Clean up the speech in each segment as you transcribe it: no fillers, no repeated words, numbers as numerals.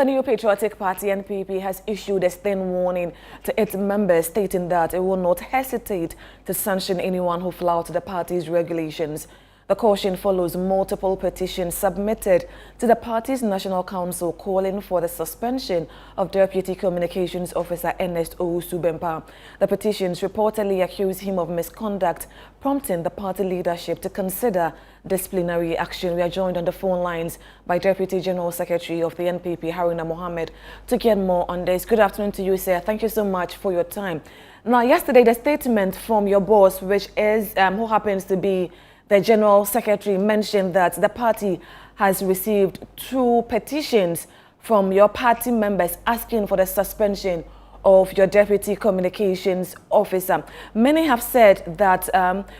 The New Patriotic Party, NPP, has issued a stern warning to its members, stating that it will not hesitate to sanction anyone who flouts the party's regulations. The caution follows multiple petitions submitted to the party's National Council calling for the suspension of Deputy Communications Officer Ernest Owusu-Bempah. The petitions reportedly accuse him of misconduct, prompting the party leadership to consider disciplinary action. We are joined on the phone lines by Deputy General Secretary of the NPP, Haruna Mohammed, to get more on this. Good afternoon to you, sir. Thank you so much for your time. Now, yesterday, the statement from your boss, which is who happens to be the General Secretary, mentioned that the party has received 2 petitions from your party members asking for the suspension of your Deputy Communications Officer. Many have said that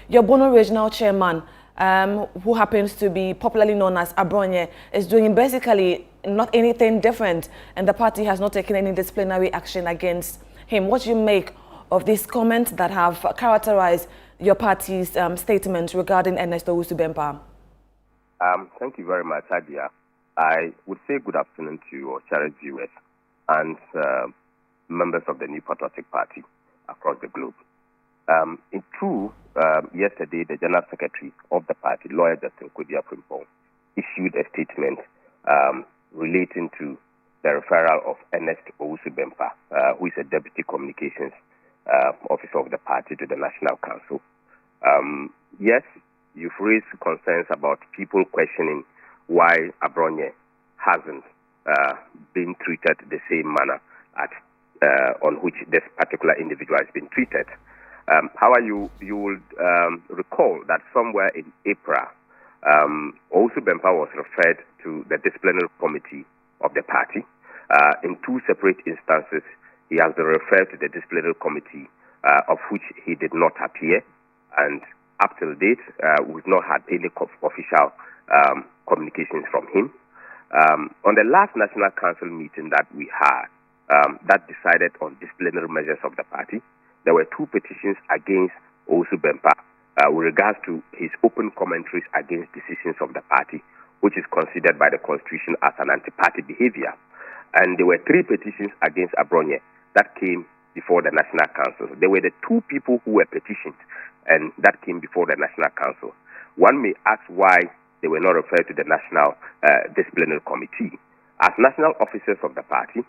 your Bono Regional Chairman, who happens to be popularly known as Abronye, is doing basically not anything different, and the party has not taken any disciplinary action against him. What do you make of these comments that have characterized your party's statement regarding Ernest Owusu-Bempah? Thank you very much, Adia. I would say good afternoon to your cherished viewers and members of the New Patriotic Party across the globe. In true, yesterday, the General Secretary of the party, Lawyer Justin Kwesi-Amponsah, issued a statement relating to the referral of Ernest Owusu-Bempah, who is a Deputy Communications Officer of the party, to the National Council. Yes, you've raised concerns about people questioning why Abronye hasn't been treated the same manner on which this particular individual has been treated. However, you will recall that somewhere in April, Owusu-Bempah was referred to the disciplinary committee of the party. In 2 separate instances, he has been referred to the disciplinary committee, of which he did not appear, and up till date, we've not had any official communications from him. On the last National Council meeting that we had, that decided on disciplinary measures of the party, there were 2 petitions against Owusu-Bempah with regards to his open commentaries against decisions of the party, which is considered by the Constitution as an anti-party behavior. And there were 3 petitions against Abronye that came before the National Council. There were the 2 people who were petitioned, and that came before the National Council. One may ask why they were not referred to the National Disciplinary Committee. As national officers of the party,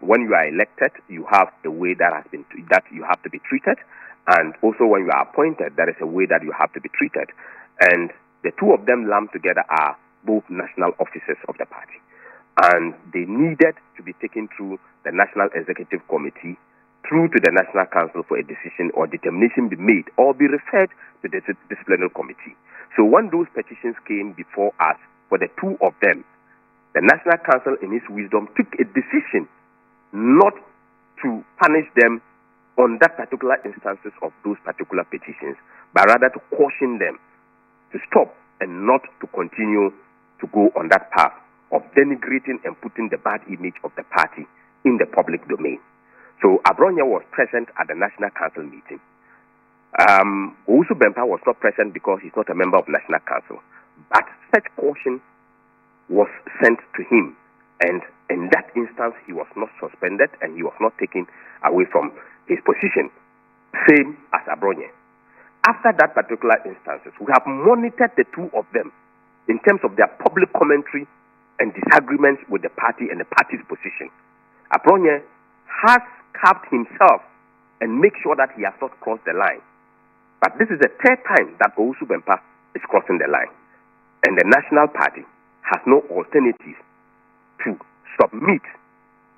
when you are elected, you have a way that you have to be treated, and also when you are appointed, there is a way that you have to be treated. And the 2 of them lumped together are both national officers of the party, and they needed to be taken through the National Executive Committee, through to the National Council for a decision or determination be made or be referred to the disciplinary committee. So when those petitions came before us, for the 2 of them, the National Council, in its wisdom, took a decision not to punish them on that particular instances of those particular petitions, but rather to caution them to stop and not to continue to go on that path of denigrating and putting the bad image of the party in the public domain. So Abronye was present at the National Council meeting. Owusu-Bempah was not present because he's not a member of National Council, but such caution was sent to him, and in that instance he was not suspended and he was not taken away from his position, same as Abronye. After that particular instances, we have monitored the 2 of them in terms of their public commentary and disagreements with the party and the party's position. Abronye has carved himself and make sure that he has not crossed the line. But this is the 3rd time that Owusu-Bempah is crossing the line. And the National Party has no alternative to submit.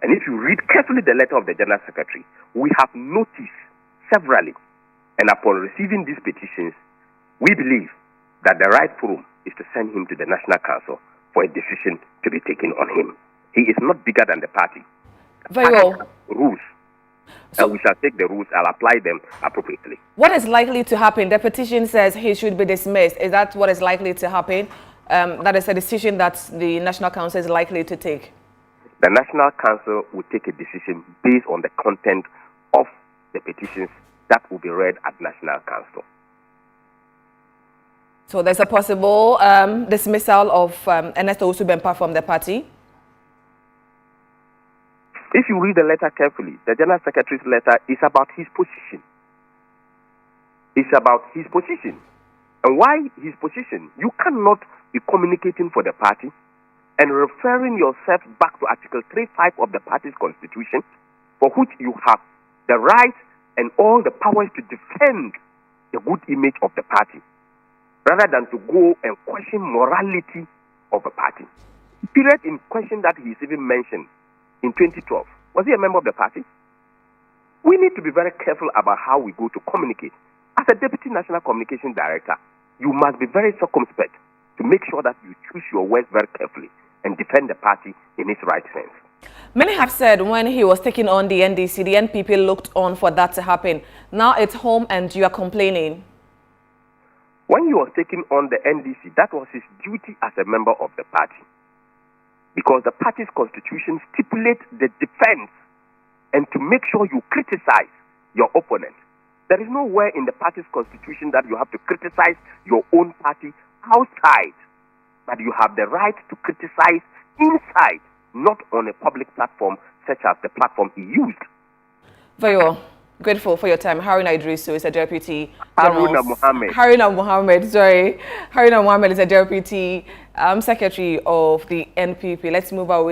And if you read carefully the letter of the General Secretary, we have noticed severally, and upon receiving these petitions, we believe that the right forum is to send him to the National Council for a decision to be taken on him. He is not bigger than the party. Very well. Rules. So, and we shall take the rules and apply them appropriately. What is likely to happen? The petition says he should be dismissed. Is that what is likely to happen? That is a decision that the National Council is likely to take? The National Council will take a decision based on the content of the petitions that will be read at National Council. So there's a possible dismissal of Ernest Owusu-Bempah from the party? If you read the letter carefully, the General Secretary's letter is about his position. It's about his position. And why his position? You cannot be communicating for the party and referring yourself back to Article 3.5 of the party's constitution, for which you have the right and all the powers to defend the good image of the party, rather than to go and question morality of a party. The period in question that he's even mentioned in 2012, was he a member of the party? We need to be very careful about how we go to communicate. As a Deputy National Communication Director, you must be very circumspect to make sure that you choose your words very carefully and defend the party in its right sense. Many have said when he was taking on the NDC, the NPP looked on for that to happen. Now it's home and you are complaining. When he was taking on the NDC, that was his duty as a member of the party. Because the party's constitution stipulates the defense and to make sure you criticize your opponent. There is nowhere in the party's constitution that you have to criticize your own party outside, but you have the right to criticize inside, not on a public platform such as the platform he used. Very well. Grateful for your time. Haruna Idrisu is a Deputy General... Haruna Mohammed. Haruna Mohammed is a Deputy Secretary of the NPP. Let's move away.